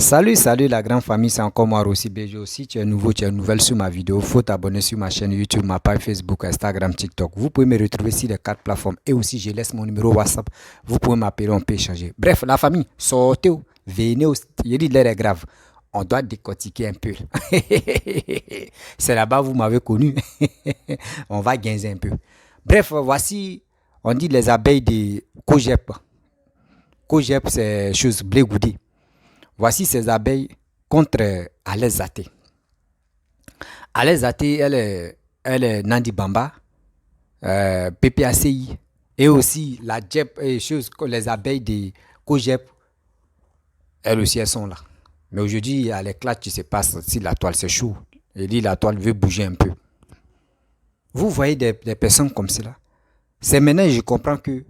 Salut la grande famille, c'est encore moi Rossi BG. Si tu es nouveau, tu es nouvelle sur ma vidéo, faut t'abonner sur ma chaîne YouTube, ma page Facebook, Instagram, TikTok. Vous pouvez me retrouver sur les 4 plateformes et aussi je laisse mon numéro WhatsApp. Vous pouvez m'appeler, on peut échanger. Bref, la famille, sortez, venez, il dit l'air est grave. On doit décortiquer un peu. C'est là-bas vous m'avez connu. On va gagner un peu. Bref, voici, on dit les abeilles de Kojep. Kojep, c'est chose blé goudé. Voici ces abeilles contre Alain Zate. Alain Zate, elle est Nandi Bamba, PPACI, et aussi la JEP, et choses, les abeilles de Kojep, elles aussi, elles sont là. Mais aujourd'hui, il y a l'éclat qui se passe si la toile, c'est chaud. Il dit la toile veut bouger un peu. Vous voyez des personnes comme cela. C'est maintenant que je comprends que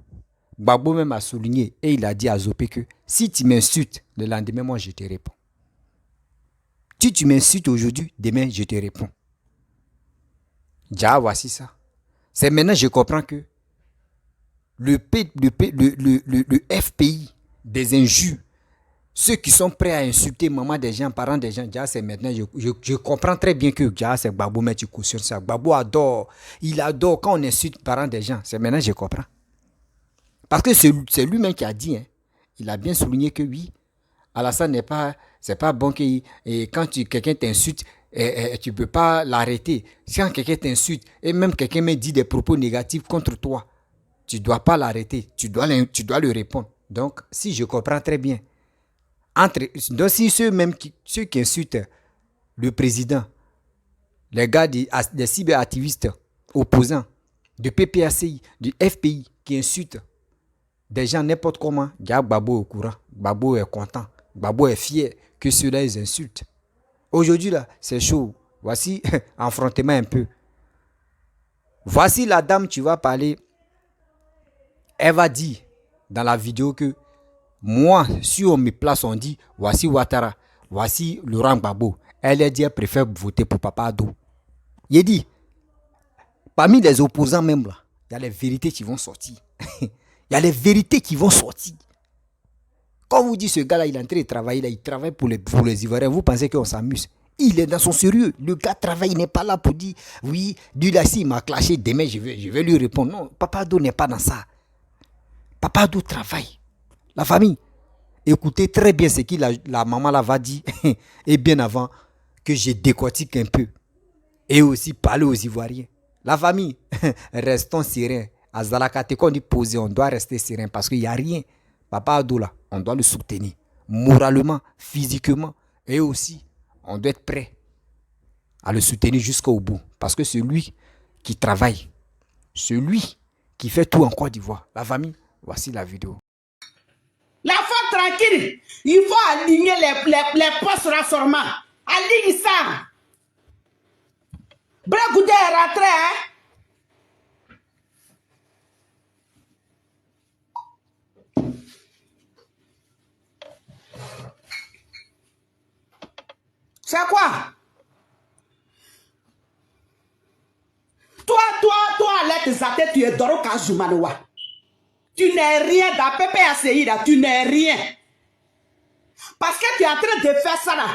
Gbagbo même a souligné et il a dit à Zopé que si tu m'insultes, le lendemain, moi, je te réponds. Si tu m'insultes aujourd'hui, demain, je te réponds. Déjà, voici ça. C'est maintenant que je comprends que le FPI des injures, ceux qui sont prêts à insulter maman des gens, parents des gens, déjà, c'est maintenant, je comprends très bien que déjà, c'est Gbagbo, mais tu cautionnes ça. Gbagbo adore, il adore quand on insulte parents des gens. C'est maintenant que je comprends. Parce que c'est lui-même qui a dit, hein, il a bien souligné que oui, Alassane c'est pas bon que quand quelqu'un t'insulte, tu ne peux pas l'arrêter. Quand quelqu'un t'insulte et même quelqu'un me dit des propos négatifs contre toi, tu ne dois pas l'arrêter, tu dois lui répondre. Donc, si je comprends très bien, donc si ceux qui insultent le président, les gars des cyberactivistes opposants, de PPACI, du FPI, qui insultent des gens n'importe comment, Gbagbo est au courant, Gbagbo est content, Gbagbo est fier que ceux-là ils insultent. Aujourd'hui là, c'est chaud. Voici affrontement un peu. Voici la dame, tu vas parler. Elle va dire dans la vidéo que moi, si on me place, on dit voici Ouattara, voici Laurent Gbagbo. Elle a dit elle préfère voter pour Papa Ado. Il dit, parmi les opposants même là, il y a les vérités qui vont sortir. Il y a les vérités qui vont sortir. Quand vous dites ce gars-là, il est en train de travailler, là, il travaille pour les Ivoiriens, vous pensez qu'on s'amuse. Il est dans son sérieux. Le gars travaille, il n'est pas là pour dire, oui, lui là, s'il m'a clashé, demain je vais lui répondre. Non, Papa Ado n'est pas dans ça. Papa Ado travaille. La famille, écoutez très bien ce que la maman là va dire, et bien avant que je décortique un peu. Et aussi parler aux Ivoiriens. La famille, restons sereins. À Zalakate, quand on dit poser, on doit rester serein parce qu'il n'y a rien. Papa Ado là, on doit le soutenir. Moralement, physiquement. Et aussi, on doit être prêt à le soutenir jusqu'au bout. Parce que c'est lui qui travaille. Celui qui fait tout en Côte d'Ivoire. La famille, voici la vidéo. La femme tranquille, il faut aligner les postes rassurement. Aligne ça. Bregoudé est rentré, hein? C'est quoi? Toi, Alette Zate, tu es Doro Kazumanoua. Tu n'es rien dans PPACI là, tu n'es rien. Parce que tu es en train de faire ça là,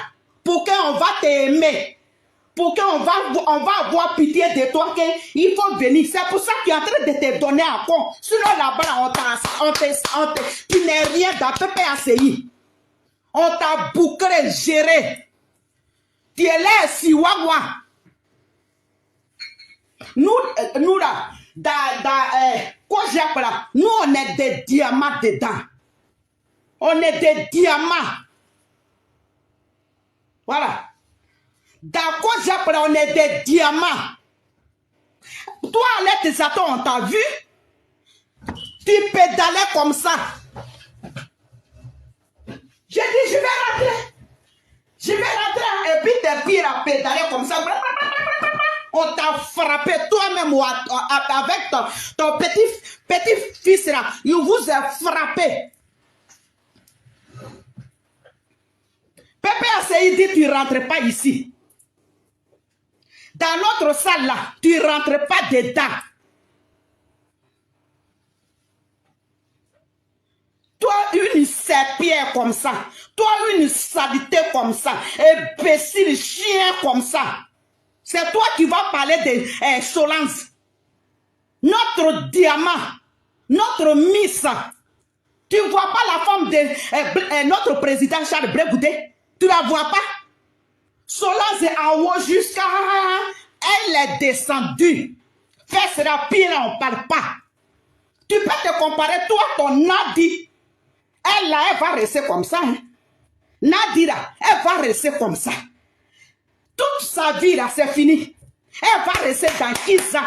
pour qu'on va t'aimer, pour qu'on va avoir pitié de toi, qu'il faut venir. C'est pour ça que tu es en train de te donner un compte. Sinon là-bas, tu n'es rien dans PPACI. On t'a bouclé, géré. Tu es là, si wawa. Nous là, nous on est des diamants dedans. On est des diamants. Voilà. Dans Kojap, on est des diamants. Toi, Alette Zato, on t'a vu? Tu pédalais comme ça. J'ai dit, je vais rentrer. Je vais rentrer. Et puis, t'es pire à pédaler comme ça. On t'a frappé toi-même avec ton petit fils là. Il vous a frappé. Pépé a dit tu ne rentres pas ici. Dans notre salle là, tu ne rentres pas dedans. Toi, une serpillère comme ça. Toi, une saleté comme ça. Imbécile, chien comme ça. C'est toi qui vas parler de Solange. Notre diamant. Notre Miss. Tu ne vois pas la femme de notre président Charles Blé Goudé? Tu la vois pas? Solange est en haut jusqu'à... Elle est descendue. Faire sera pire, on ne parle pas. Tu peux te comparer, toi, ton Nadi. Elle, là, elle va rester comme ça. Hein? Nadi, là, elle va rester comme ça. Toute sa vie, là, c'est fini. Elle va rester dans Kisa.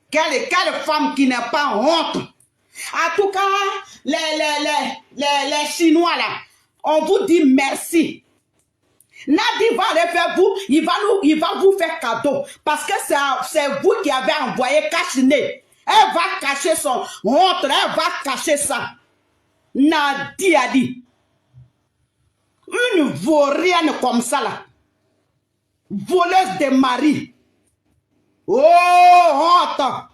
Quelle femme qui n'est pas honte. En tout cas, les Chinois, là, on vous dit merci. Nadi va aller faire vous, il va vous faire cadeau. Parce que c'est vous qui avez envoyé Cachiné. Elle va cacher son honte, elle va cacher ça. Nadi a dit. Une vaurienne comme ça là. Voleuse de mari. Oh, honte.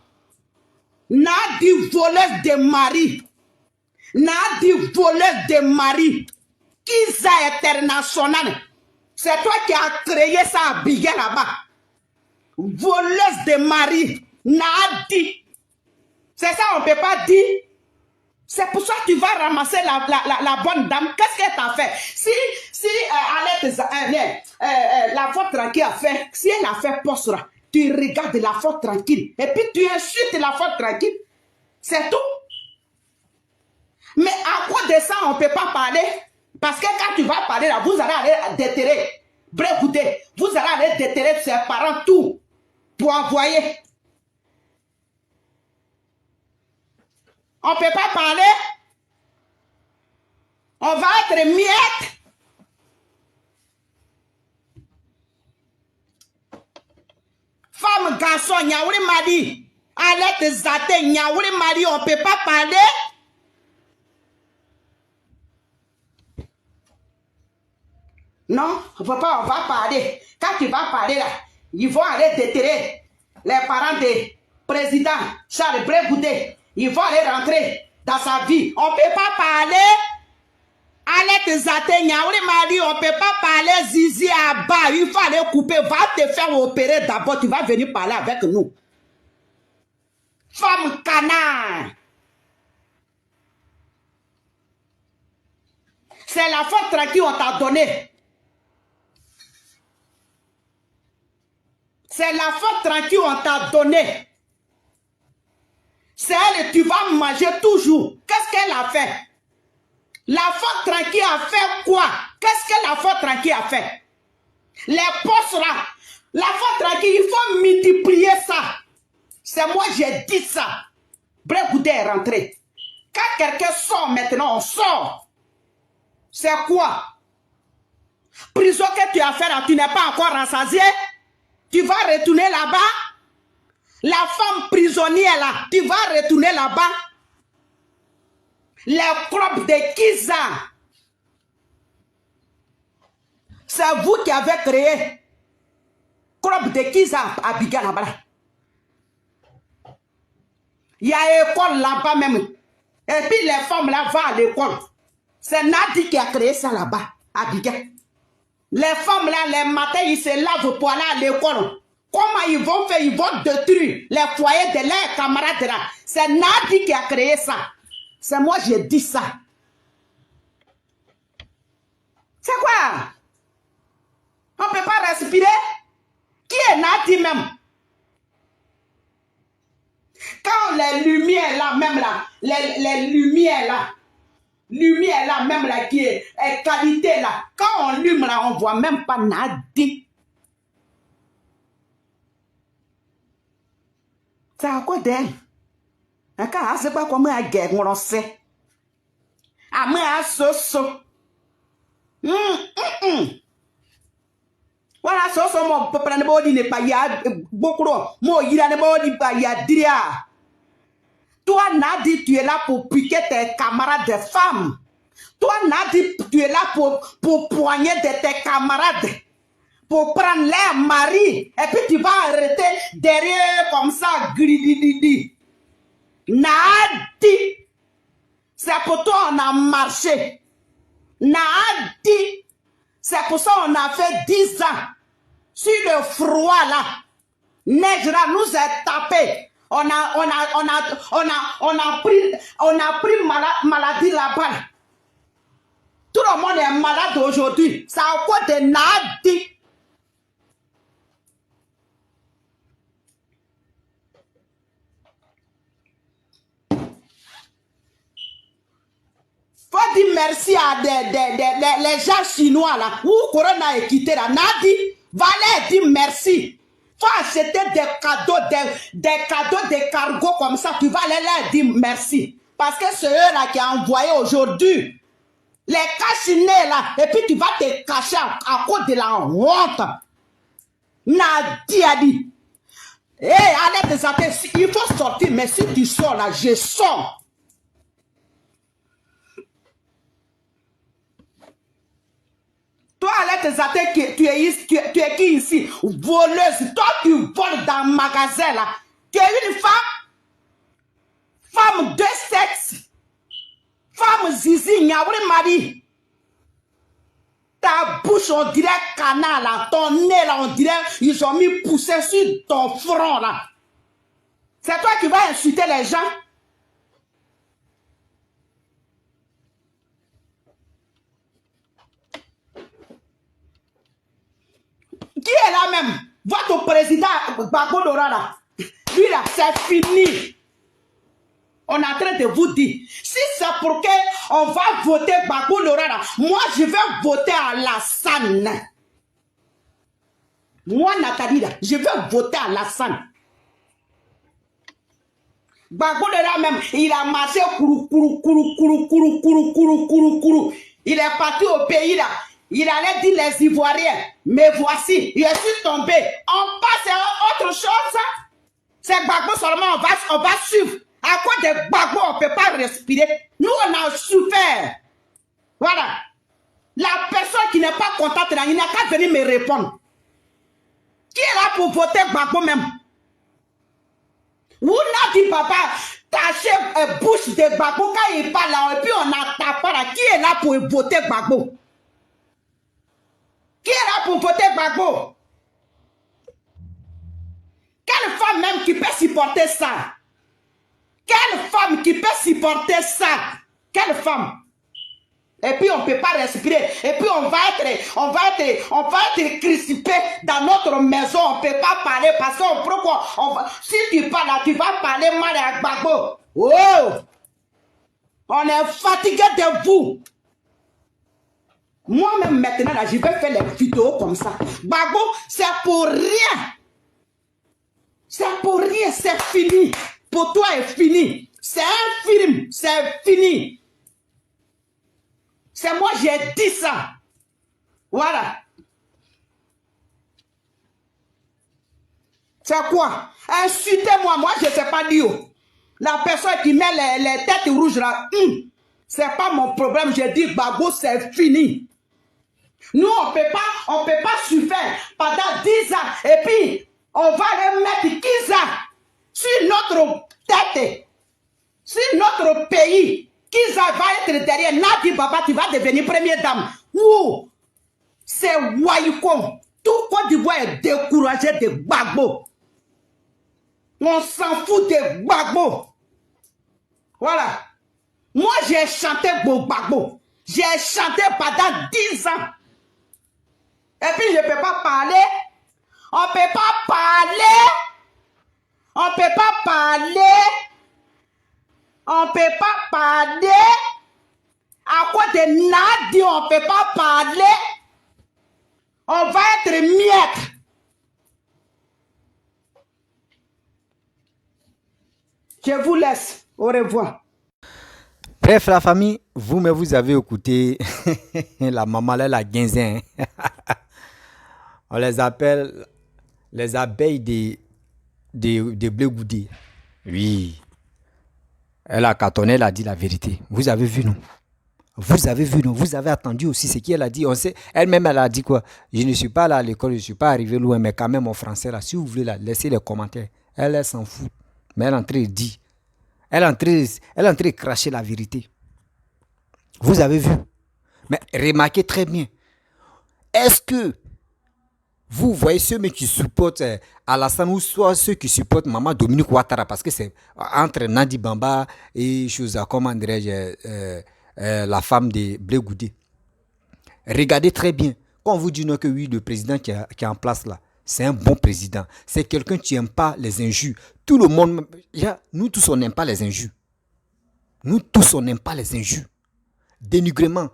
Nadi voleuse de mari. Nadi voleuse de mari. Kisa international. C'est toi qui as créé ça à Biguet là-bas. Voleuse de mari. Nadi. C'est ça, on ne peut pas dire. C'est pour ça que tu vas ramasser la bonne dame. Qu'est-ce qu'elle t'a fait? Si la faute tranquille a fait, si elle a fait poste, tu regardes la faute tranquille. Et puis tu insultes la faute tranquille. C'est tout. Mais à quoi de ça, on ne peut pas parler? Parce que quand tu vas parler, là, vous allez aller déterrer. Bref, écoutez, vous allez aller déterrer ses parents tout pour envoyer. On ne peut pas parler. On va être miettes. Femme, garçon, Nyaouli m'a dit. Allez, Zate, Nyaouli m'a dit, on ne peut pas parler. Non, on va parler. Quand tu vas parler là, ils vont aller déterrer les parents des présidents Charles Blé Goudé. Ils vont aller rentrer dans sa vie. On ne peut pas parler. Allez, Zate, Nyaouli m'a dit, on ne peut pas parler Zizi à bas. Il faut aller couper. Va te faire opérer d'abord. Tu vas venir parler avec nous. Femme canard. C'est la faute tranquille qu'on t'a donnée. C'est la faute tranquille qu'on t'a donnée. C'est elle, tu vas manger toujours. Qu'est-ce qu'elle a fait? La faute tranquille a fait quoi? Qu'est-ce que la faute tranquille a fait? Les postes là, la faute tranquille, il faut multiplier ça. C'est moi j'ai dit ça. Bref, Goudé est rentré. Quand quelqu'un sort maintenant, on sort. C'est quoi? Prison que tu as fait là, tu n'es pas encore rassasié. Tu vas retourner là-bas. La femme prisonnière là, tu vas retourner là-bas. Les clubs de Kisa. C'est vous qui avez créé club de Kisa à Biga là-bas. Il y a école là-bas même. Et puis les femmes là vont à l'école. C'est Nadi qui a créé ça là-bas à Biga. Les femmes là, les matins, ils se lavent pour aller à l'école. Comment ils vont faire? Ils vont détruire les foyers de leurs camarades là. C'est Nadi qui a créé ça. C'est moi, j'ai dit ça. C'est quoi? On ne peut pas respirer? Qui est Nadi même? Quand les lumières là, même là, les lumières là, même là, qui est qualité là, quand on allume là, on ne voit même pas Nadi. C'est à quoi d'elle? Quand c'est pas comment à guerre, on sait. À moi, à soso. Voilà, soso, mon papa ne body n'est pas ya beaucoup. Moi, il a ne body pas ya dia. Toi, Nadi, tu es là pour piquer tes camarades de femmes. Toi, Nadi, tu es là pour poigner de tes camarades. Pour prendre leur mari. Et puis tu vas arrêter derrière comme ça. Nadi. C'est pour toi on a marché. Nadi. C'est pour ça on a fait 10 ans. Sur le froid là. Neige là nous a tapé. On a pris maladie là-bas. Tout le monde est malade aujourd'hui. C'est à cause de Nadi. Faut dire merci à les gens chinois là. Où Corona est quitté là. Nadi, Valère dit merci. Faut acheter des cadeaux, des cargos comme ça. Tu vas leur dire merci. Parce que c'est eux là qui ont envoyé aujourd'hui. Les cachinés là. Et puis tu vas te cacher à cause de la honte. Nadi a dit. Hé, allez des affaires. Il faut sortir. Mais si tu sors là, je sors. Toi, allez tes attaques, tu es qui ici? Voleuse. Toi, tu voles dans le magasin là. Tu es une femme? Femme de sexe. Femme zizi, nyawri mari. Ta bouche, on dirait canard là. Ton nez là, on dirait, ils ont mis poussé sur ton front là. C'est toi qui vas insulter les gens? Qui est là même? Votre président Gbagbo Dora là. Lui là, c'est fini. On est en train de vous dire. Si c'est pour qu'on va voter Gbagbo Dora là, moi je vais voter à Alassane. Moi Nathalie là, je vais voter à Alassane. Gbagbo Dora même, il a marché kourou. Il est parti au pays là. Il allait dire les Ivoiriens, mais voici, je suis tombé. On passe à autre chose. C'est Gbagbo seulement, on va suivre. À quoi de Gbagbo, on ne peut pas respirer. Nous, on a souffert. Voilà. La personne qui n'est pas contente, il n'a qu'à venir me répondre. Qui est là pour voter Gbagbo même? Vous n'avez dit, papa, tâchez bouche de Gbagbo quand il parle là, et puis on a tapé là. Qui est là pour voter Gbagbo? Qui est là pour voter Gbagbo? Quelle femme même qui peut supporter ça? Quelle femme qui peut supporter ça? Quelle femme? Et puis on ne peut pas respirer. Et puis on va être crispé dans notre maison. On ne peut pas parler parce qu'on pourquoi si tu parles là, tu vas parler mal à Gbagbo. Oh! On est fatigué de vous. Moi-même, maintenant, là, je vais faire les vidéos comme ça. Gbagbo, c'est pour rien. C'est pour rien, c'est fini. Pour toi, c'est fini. C'est un film, c'est fini. C'est moi, j'ai dit ça. Voilà. C'est quoi? Insultez-moi, moi, je ne sais pas dire. La personne qui met les têtes rouges là, c'est pas mon problème. Je dis, Gbagbo, c'est fini. Nous, on ne peut pas souffrir pendant 10 ans. Et puis, on va les mettre 15 ans sur notre tête, sur notre pays. 15 ans va être derrière. Nadi Baba, tu vas devenir première dame. Ouh, c'est Waïko. Tout Côte d'Ivoire est découragé de Gbagbo. On s'en fout de Gbagbo. Voilà. Moi, j'ai chanté pour Gbagbo. J'ai chanté pendant 10 ans. Et puis, je ne peux pas parler. On ne peut pas parler. On ne peut pas parler. On ne peut pas parler. À quoi de Nadi, on ne peut pas parler. On va être miettes. Je vous laisse. Au revoir. Bref, la famille, vous avez écouté la maman là, la guinzin. On les appelle les abeilles de blé goudé. Oui. Elle a cartonné, elle a dit la vérité. Vous avez vu, non? Vous avez vu, non? Vous avez attendu aussi ce qu'elle a dit. On sait, elle-même, elle a dit quoi? Je ne suis pas là à l'école, je ne suis pas arrivé loin, mais quand même, mon français, là, si vous voulez, là, laissez les commentaires. Elle s'en fout. Mais elle est en train de dire. Elle est en train de cracher la vérité. Vous avez vu. Mais remarquez très bien. Est-ce que vous voyez ceux qui supportent Alassane ou soit ceux qui supportent Maman Dominique Ouattara, parce que c'est entre Nadi Bamba et comment dirais-je, la femme de Blé Goudé. Regardez très bien. Quand on vous dit non que oui, le président qui est en place là, c'est un bon président. C'est quelqu'un qui n'aime pas les injures. Tout le monde, nous tous on n'aime pas les injures. Nous tous on n'aime pas les injures. Dénigrement,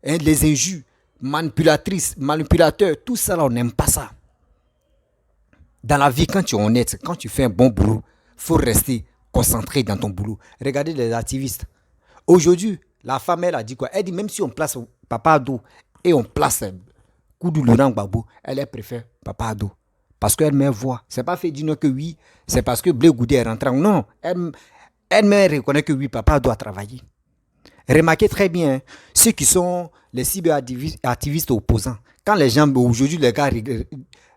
les injures, manipulateurs, tout ça là, on n'aime pas ça. Dans la vie, quand tu es honnête, quand tu fais un bon boulot, il faut rester concentré dans ton boulot. Regardez les activistes. Aujourd'hui, la femme, elle a dit quoi? Elle dit même si on place Papa Ado et on place Koudou Laurent Gbagbo, elle préfère Papa Ado. Parce qu'elle me voit. C'est pas fait dire que oui, c'est parce que Blé Goudé est rentré. Non, elle me reconnaît que oui, Papa Ado a travaillé. Remarquez très bien, ceux qui sont les cyberactivistes opposants. Quand les gens, aujourd'hui, les gars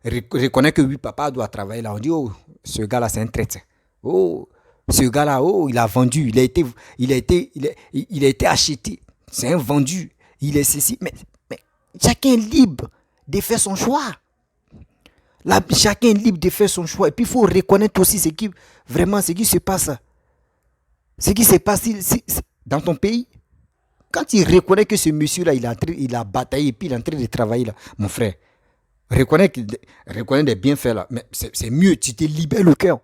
reconnaissent que oui, Papa doit travailler là, on dit, oh, ce gars-là, c'est un traître. Oh, ce gars-là, oh, il a vendu, il a été acheté. C'est un vendu. Il est ceci. Mais chacun est libre de faire son choix. Là, chacun est libre de faire son choix. Et puis, il faut reconnaître aussi ce qui se passe. Ce qui se passe dans ton pays. Quand il reconnaît que ce monsieur-là, il a bataillé et puis il est en train de travailler là, mon frère, reconnaît des bienfaits là, mais c'est mieux, tu te libères le cœur.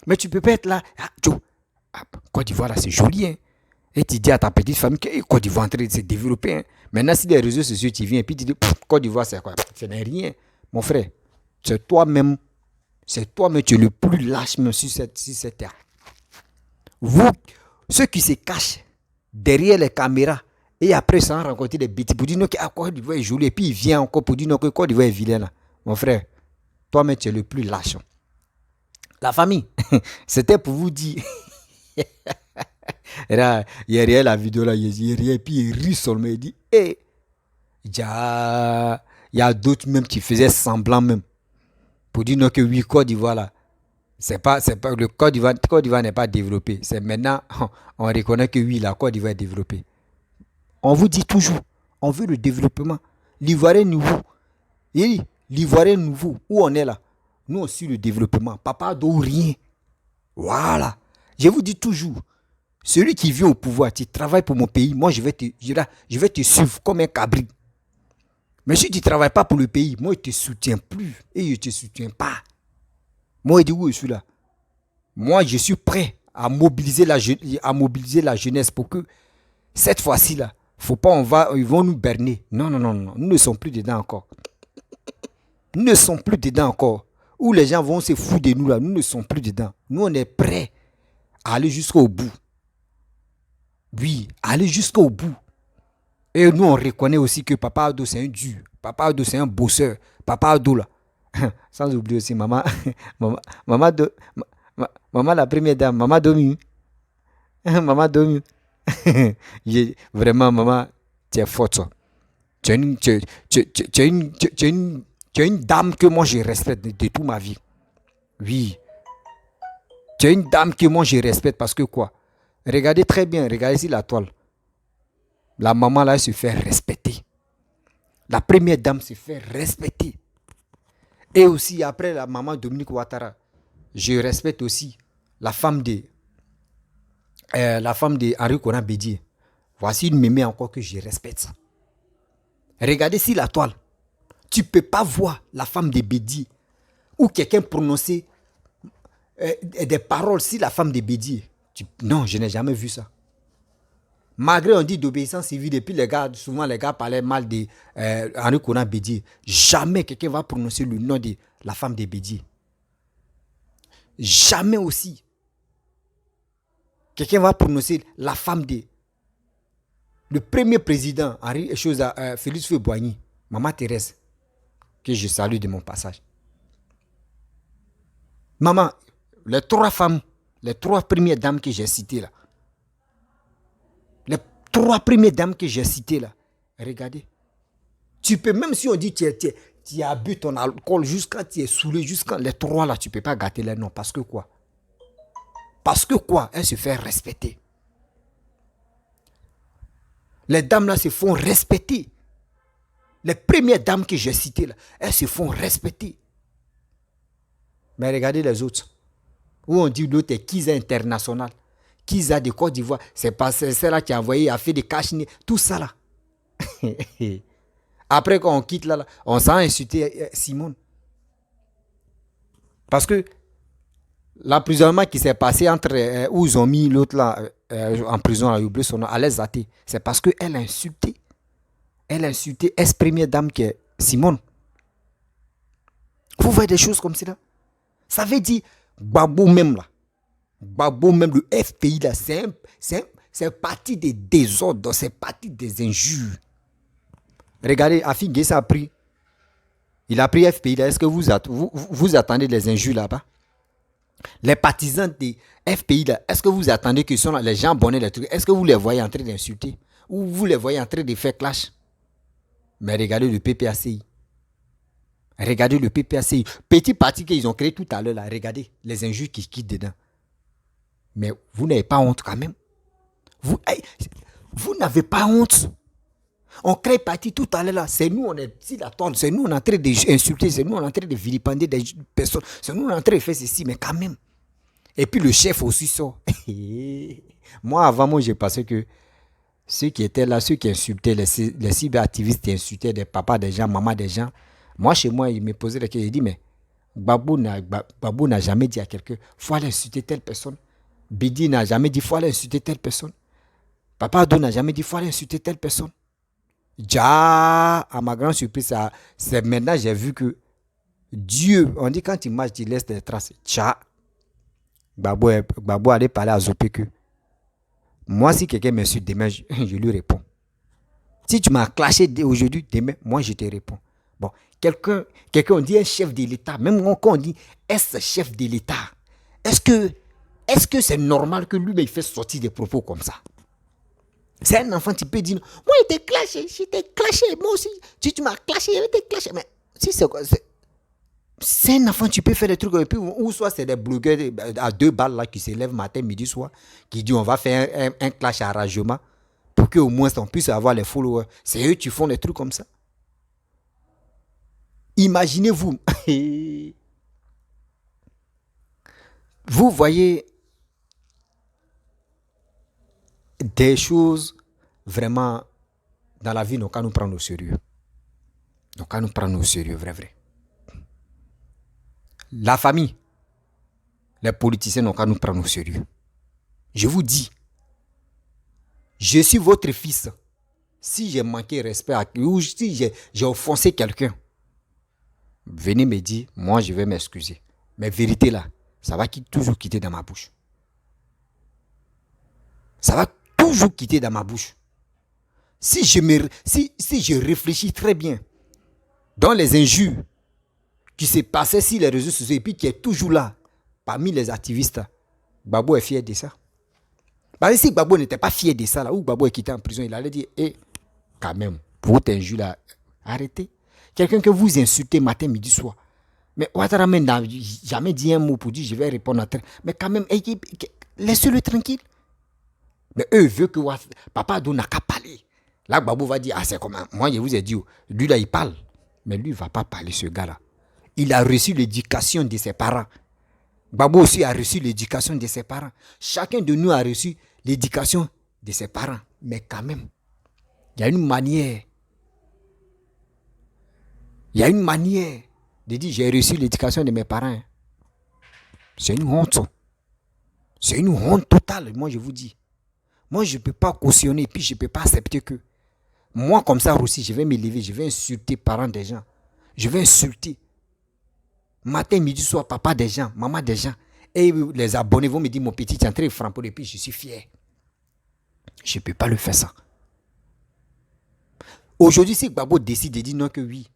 Mais tu peux pas être là, Côte d'Ivoire là, c'est joli, hein. Et tu dis à ta petite famille que Côte d'Ivoire est en train de se développer. Hein. Maintenant, si les réseaux sociaux, tu viens et puis tu dis, Côte d'Ivoire, c'est quoi? Ce n'est rien. Mon frère, c'est toi-même, tu es le plus lâche même sur cette terre. Vous, ceux qui se cachent derrière les caméras et après sans rencontrer des bêtises pour dire que Côte d'Ivoire est joli et puis il vient encore pour dire que Côte d'Ivoire est vilain là. Mon frère, toi-même tu es le plus lâche. La famille, c'était pour vous dire. Et là, il y a la vidéo là, il rit et puis il rit seulement, il dit il y a d'autres même qui faisaient semblant même pour dire que oui, Côte d'Ivoire là, c'est pas le Côte d'Ivoire n'est pas développé. C'est maintenant on reconnaît que oui, la Côte d'Ivoire est développée. On vous dit toujours, on veut le développement. L'Ivoirien nouveau. Et l'Ivoirien nouveau, où on est là? Nous aussi le développement. Papa d'eau rien. Voilà. Je vous dis toujours, celui qui vient au pouvoir, tu travailles pour mon pays, moi je vais te suivre comme un cabri. Mais si tu ne travailles pas pour le pays, moi je ne te soutiens plus et je ne te soutiens pas. Moi, je dis où je suis là. Moi, je suis prêt à mobiliser la jeunesse pour que cette fois-ci là, faut pas, ils vont nous berner. Non, nous ne sommes plus dedans encore. Nous ne sommes plus dedans encore. Où les gens vont se foutre de nous là, nous ne sommes plus dedans. Nous, on est prêts à aller jusqu'au bout. Oui, aller jusqu'au bout. Et nous, on reconnaît aussi que Papa Ado, c'est un dur. Papa Ado, c'est un bosseur. Papa Ado, là. Sans oublier aussi maman la première dame, maman Domi. Maman Domi. Vraiment, maman, tu es forte. Tu es une dame que moi, je respecte de toute ma vie. Oui. Tu es une dame que moi, je respecte parce que quoi? Regardez très bien, regardez ici la toile. La maman là, elle se fait respecter. La première dame se fait respecter. Et aussi, après la maman Dominique Ouattara, je respecte aussi la femme de Henri Konan Bédié. Voici une mémé encore que je respecte ça. Regardez si la toile. Tu ne peux pas voir la femme de Bédié ou quelqu'un prononcer des paroles si la femme de Bédié. Non, je n'ai jamais vu ça. Malgré on dit d'obéissance civile et puis souvent les gars parlaient mal de Henri Konan Bédié. Jamais quelqu'un va prononcer le nom de la femme de Bédié. Jamais aussi. Quelqu'un va prononcer la femme de le premier président Félix Houphouët-Boigny, Maman Thérèse, que je salue de mon passage. Maman, les trois femmes, les trois premières dames que j'ai citées là, les trois premières dames que j'ai citées là, regardez. Tu peux, même si on dit tu as bu ton alcool jusqu'à tu es saoulé, jusqu'à les trois là, tu ne peux pas gâter les noms. Parce que quoi? Parce que quoi? Elle se fait respecter. Les dames là se font respecter. Les premières dames que j'ai citées là, elles se font respecter. Mais regardez les autres. Où on dit l'autre est Kiza International. Kiza de Côte d'Ivoire. C'est pas celle-là qui a envoyé, a fait des cachets, tout ça là. Après quand on quitte là, on s'en a insulté Simone. Parce que l'emprisonnement qui s'est passé entre où ils ont mis l'autre là en prison, là, oublié son nom, à l'aise athée, c'est parce qu'elle a insulté. Elle a insulté ex-première dame qui est Simone. Vous voyez des choses comme ça. Ça veut dire, Gbagbo même là, Gbagbo même le FPI là, c'est parti des désordres, c'est parti des injures. Regardez, Afi Guessa a pris. Il a pris FPI là. Est-ce que vous attendez les injures là-bas? Les partisans des FPI là, est-ce que vous attendez que sont là, les gens bonnets, les trucs, est-ce que vous les voyez en train d'insulter? Ou vous les voyez en train de faire clash? Mais regardez le PPACI. Regardez le PPACI. Petit parti qu'ils ont créé tout à l'heure là. Regardez les injures qui quittent dedans. Mais vous n'avez pas honte quand même. Vous n'avez pas honte. On crée parti tout à l'heure là. C'est nous, on est ici la tonne. C'est nous, on est en train d'insulter. C'est nous, on est en train de vilipender des personnes. C'est nous, on est en train de faire ceci. Mais quand même. Et puis le chef aussi sort. Moi, avant, moi, j'ai pensé que ceux qui étaient là, ceux qui insultaient, les cyberactivistes qui insultaient des papas des gens, mamans des gens. Moi, chez moi, il me posait la question. Il dit, mais Gbagbo n'a jamais dit à quelqu'un, faut aller insulter telle personne. Bidi n'a jamais dit, faut aller insulter telle personne. Papa Ado n'a jamais dit, faut aller insulter telle personne. Ja, à ma grande surprise, c'est maintenant j'ai vu que Dieu, on dit quand il marche, il laisse des traces. Ja, Gbagbo allait parler à Zopé que moi, si quelqu'un m'insulte demain, je lui réponds. Si tu m'as clashé aujourd'hui, demain, moi, je te réponds. Bon, quelqu'un, on dit un chef de l'État, même quand on dit est-ce chef de l'État, est-ce que c'est normal que lui, il fait sortir des propos comme ça? C'est un enfant, tu peux dire, moi, je t'ai clashé, moi aussi, si tu m'as clashé, je t'ai clashé. Mais si c'est un enfant, tu peux faire des trucs, et puis, ou soit c'est des blogueurs à 2 balles là, qui se lèvent matin, midi, soir, qui disent on va faire un clash à ragement pour qu'au moins on puisse avoir les followers. C'est eux qui font des trucs comme ça. Imaginez-vous. Vous voyez des choses vraiment dans la vie, nous quand nous prendre au sérieux. Donc quand nous prendre au sérieux, vrai. La famille, les politiciens n'ont qu'à nous prendre au sérieux. Je vous dis, je suis votre fils. Si j'ai manqué respect ou si j'ai offensé quelqu'un, venez me dire, moi je vais m'excuser. Mais vérité là, ça va toujours quitter dans ma bouche. Ça va toujours quitter dans ma bouche. Si je réfléchis très bien dans les injures qui se passaient sur les réseaux sociaux et puis qui est toujours là, parmi les activistes, Gbagbo est fier de ça. Parce que si Gbagbo n'était pas fier de ça, là, ou Gbagbo est quitté en prison, il allait dire, quand même, votre injure là, arrêtez. Quelqu'un que vous insultez matin, midi, soir. Mais Ouattara n'a jamais dit un mot pour dire, je vais répondre à tel. Mais quand même, laissez-le tranquille. Mais eux veulent que Papa Ado n'a qu'à parler. Là, Gbagbo va dire, c'est comment. Moi, je vous ai dit, lui là, il parle. Mais lui, il ne va pas parler, ce gars-là. Il a reçu l'éducation de ses parents. Gbagbo aussi a reçu l'éducation de ses parents. Chacun de nous a reçu l'éducation de ses parents. Mais quand même, il y a une manière. Il y a une manière de dire j'ai reçu l'éducation de mes parents. C'est une honte. C'est une honte totale, moi je vous dis. Moi je ne peux pas cautionner, puis je ne peux pas accepter que. Moi comme ça aussi, je vais me lever, je vais insulter parents des gens. Je vais insulter. Matin, midi, soir, papa des gens, maman des gens. Et les abonnés vont me dire mon petit, tu es en train de frapper, et puis je suis fier. Je ne peux pas le faire ça. Aujourd'hui, si Gbagbo décide de dire non que oui,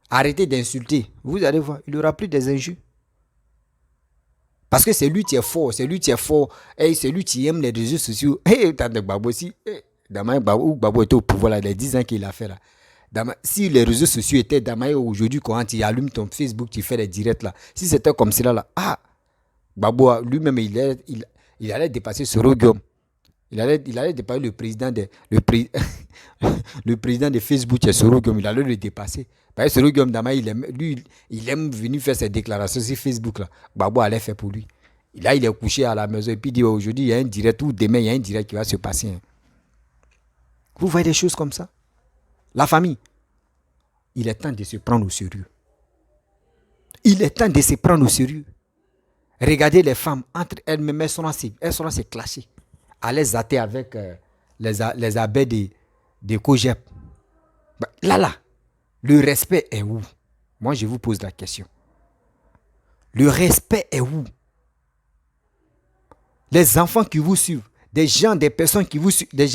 arrêtez d'insulter, vous allez voir, il n'y aura plus des injures. Parce que c'est lui qui est fort, et c'est lui qui aime les réseaux sociaux. Gbagbo aussi, Gbagbo était au pouvoir là, les 10 ans qu'il a fait là. Si les réseaux sociaux étaient Damaye aujourd'hui, quand tu allumes ton Facebook, tu fais les directs là. Si c'était comme cela là, Gbagbo lui-même il allait dépasser ce Rogium. Il allait dépasser le président de Facebook, c'est Soro Guillaume, il allait le dépasser. Parce que Soro Guillaume, il aime venir faire ses déclarations sur Facebook. Là. Gbagbo allait faire pour lui. Là, il est couché à la maison et puis il dit aujourd'hui, il y a un direct, ou demain, il y a un direct qui va se passer. Hein. Vous voyez des choses comme ça? La famille, il est temps de se prendre au sérieux. Il est temps de se prendre au sérieux. Regardez les femmes, entre elles-mêmes, elles sont là se clasher. Aller zater avec les abeilles de Kojep. Là, le respect est où? Moi, je vous pose la question. Le respect est où? Les enfants qui vous suivent, des personnes qui vous suivent, les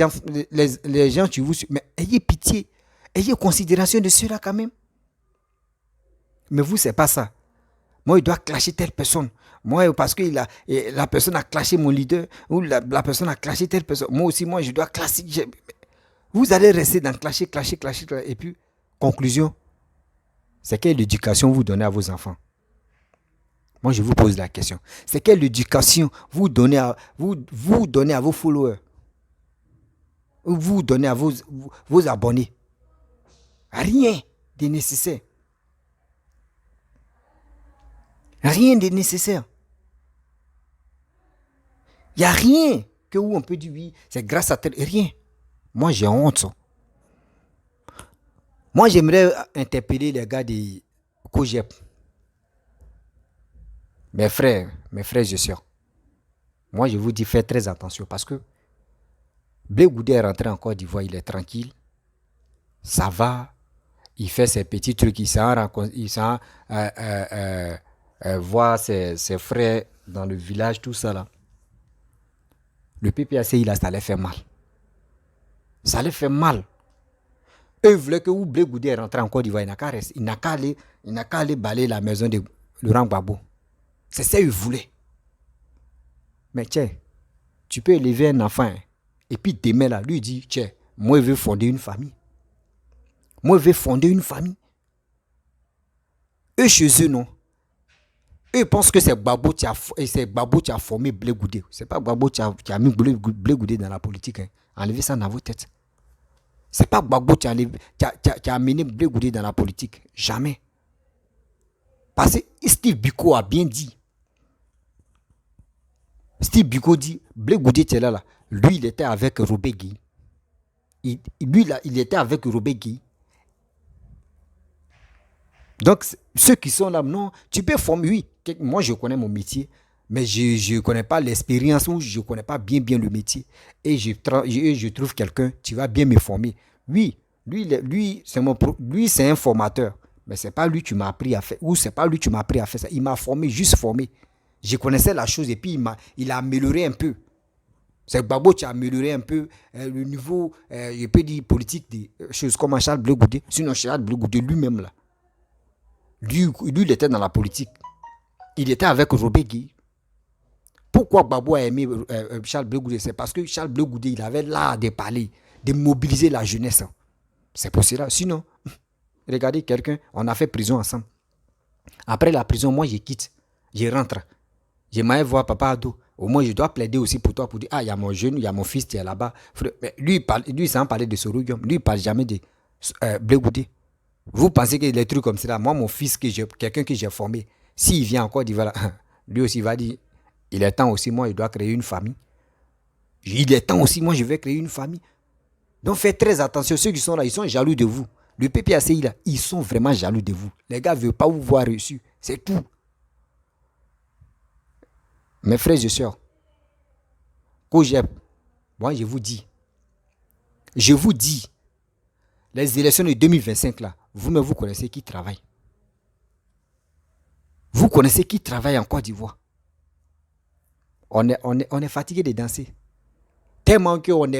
gens qui vous suivent, mais ayez pitié, ayez considération de cela quand même. Mais vous, c'est pas ça. Moi, il doit clasher telle personne. Moi, parce que la personne a clashé mon leader, ou la personne a clashé telle personne. Moi aussi, je dois clasher. Vous allez rester dans clasher. Et puis, conclusion, c'est quelle éducation vous donnez à vos enfants? Moi, je vous pose la question. C'est quelle éducation vous donnez à vos followers? Ou vous donnez à vos abonnés? Rien de nécessaire. Rien de nécessaire. Il n'y a rien que où on peut dire oui, c'est grâce à tel. Rien. Moi, j'ai honte. Ça. Moi, j'aimerais interpeller les gars de Kojep. Mes frères et sœurs. Moi, je vous dis, faites très attention parce que Blé Goudé est rentré en Côte d'Ivoire, il est tranquille. Ça va. Il fait ses petits trucs. Il s'en voir ses frères dans le village, tout ça là. Le PPACI là, ça allait faire mal. Ça allait faire mal. Eux voulaient que Blé Goudé rentre en Côte d'Ivoire. Il n'a qu'à aller balayer la maison de Laurent Gbagbo. C'est ça qu'ils voulaient. Mais tiens, tu peux élever un enfant et puis demain là, lui dit, tiens, moi je veux fonder une famille. Eux chez eux non. Eux pensent que c'est Gbagbo qui a formé Blé Goudé. C'est pas Gbagbo qui a mis Blé Goudé dans la politique. Hein. Enlevez ça dans vos têtes. C'est pas Gbagbo qui a amené Blé Goudé dans la politique. Jamais. Parce que Steve Biko a bien dit. Steve Biko dit, Blé Goudé était là. Lui, il était avec Robert Guy. Il était avec Robert Guy. Donc, ceux qui sont là, non, tu peux former, oui. Moi, je connais mon métier, mais je ne connais pas l'expérience ou je ne connais pas bien le métier. Et je trouve quelqu'un, tu vas bien me former. Oui, lui c'est un formateur. Mais ce n'est pas lui qui m'a appris à faire, ou ce n'est pas lui qui m'a appris à faire ça. Il m'a formé, juste formé. Je connaissais la chose et puis il a amélioré un peu. C'est Gbagbo qui a amélioré un peu le niveau, je peux dire, politique des choses comme Charles Blé Goudé. Sinon, Charles Blé Goudé lui-même là. Lui, il était dans la politique. Il était avec Robert Guy. Pourquoi Gbagbo a aimé Charles Blé Goudé? C'est parce que Charles Blé Goudé, il avait l'art de parler, de mobiliser la jeunesse. C'est pour cela. Sinon, regardez quelqu'un, on a fait prison ensemble. Après la prison, moi, je quitte. Je rentre. Je m'aille voir Papa Ado. Au moins, je dois plaider aussi pour toi, pour dire, il y a mon jeune, il y a mon fils qui est là-bas. Mais lui, il s'en parlait de Soro Guillaume. Lui, il ne parle jamais de Blé Goudé. Vous pensez que les trucs comme ça, moi, mon fils, quelqu'un que j'ai formé, s'il vient encore, lui aussi, il va dire, il est temps aussi, moi, je dois créer une famille. Il est temps aussi, moi, je vais créer une famille. Donc, faites très attention. Ceux qui sont là, ils sont jaloux de vous. Le PPACI, là, ils sont vraiment jaloux de vous. Les gars ne veulent pas vous voir reçu. C'est tout. Mes frères et sœurs, Kojep, moi, je vous dis, les élections de 2025, là, vous-même, vous connaissez qui travaille. Vous connaissez qui travaille en Côte d'Ivoire. On est fatigué de danser. Tellement qu'on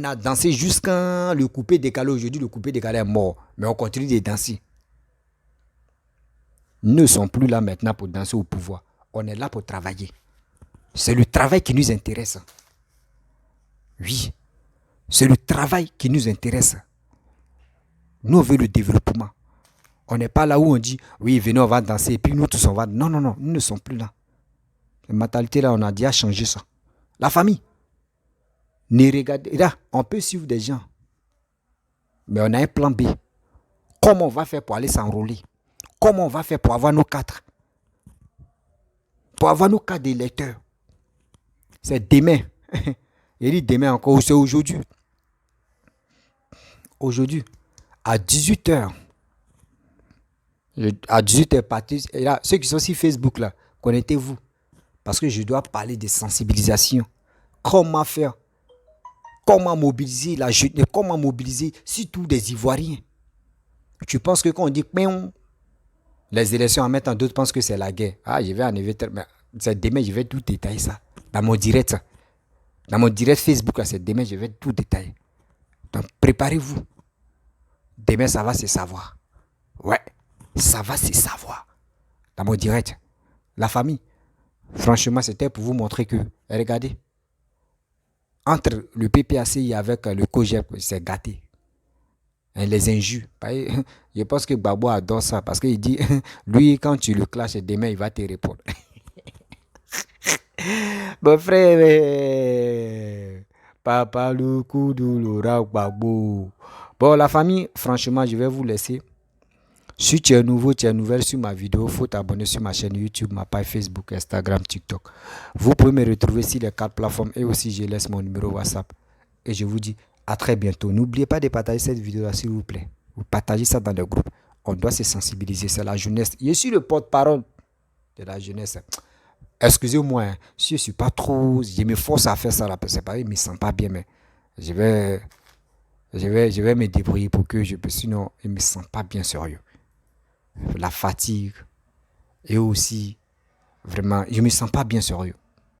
a dansé jusqu'à le coupé décalé. Aujourd'hui, le coupé décalé est mort. Mais on continue de danser. Nous ne sommes plus là maintenant pour danser au pouvoir. On est là pour travailler. C'est le travail qui nous intéresse. Oui, c'est le travail qui nous intéresse. Nous, on veut le développement. On n'est pas là où on dit, oui, venez, on va danser, et puis nous tous, on va... Non, nous ne sommes plus là. La mentalité, là, on a déjà changé ça. La famille. Ne regardez, là, on peut suivre des gens. Mais on a un plan B. Comment on va faire pour aller s'enrôler? Comment on va faire pour avoir nos 4? Pour avoir nos 4 des lecteurs. C'est demain. Il dit demain encore, c'est aujourd'hui. Aujourd'hui, à 18h. À 18h, parti. Et là, ceux qui sont sur Facebook, là, connectez-vous. Parce que je dois parler de sensibilisation. Comment faire? Comment mobiliser la jeunesse? Comment mobiliser surtout des Ivoiriens? Tu penses que quand on dit les élections en mettant d'autres pensent que c'est la guerre. Ah, je vais enlever. C'est demain, je vais tout détailler ça. Dans mon direct. Dans mon direct Facebook, c'est demain, je vais tout détailler. Donc, préparez-vous. Demain, ça va se savoir. Ouais, ça va se savoir. Dans mon direct. La famille. Franchement, c'était pour vous montrer que, regardez, entre le PPACI avec le COGEP, c'est gâté. Les injures. Je pense que Babo adore ça parce qu'il dit, lui, quand tu le clashes, demain, il va te répondre. Mon frère, papa le coup douloureux, Babo. Bon, la famille, franchement, je vais vous laisser. Si tu es nouveau, tu es nouvelle sur ma vidéo, il faut t'abonner sur ma chaîne YouTube, ma page Facebook, Instagram, TikTok. Vous pouvez me retrouver sur les 4 plateformes et aussi je laisse mon numéro WhatsApp. Et je vous dis à très bientôt. N'oubliez pas de partager cette vidéo-là, s'il vous plaît. Vous partagez ça dans le groupe. On doit se sensibiliser, c'est la jeunesse. Je suis le porte-parole de la jeunesse. Excusez-moi, hein, si je ne suis pas trop, je me force à faire ça, là, c'est pas, je ne me sens pas bien, mais je vais me débrouiller pour que je puisse, sinon je ne me sens pas bien sérieux. La fatigue et aussi, vraiment, je ne me sens pas bien sérieux.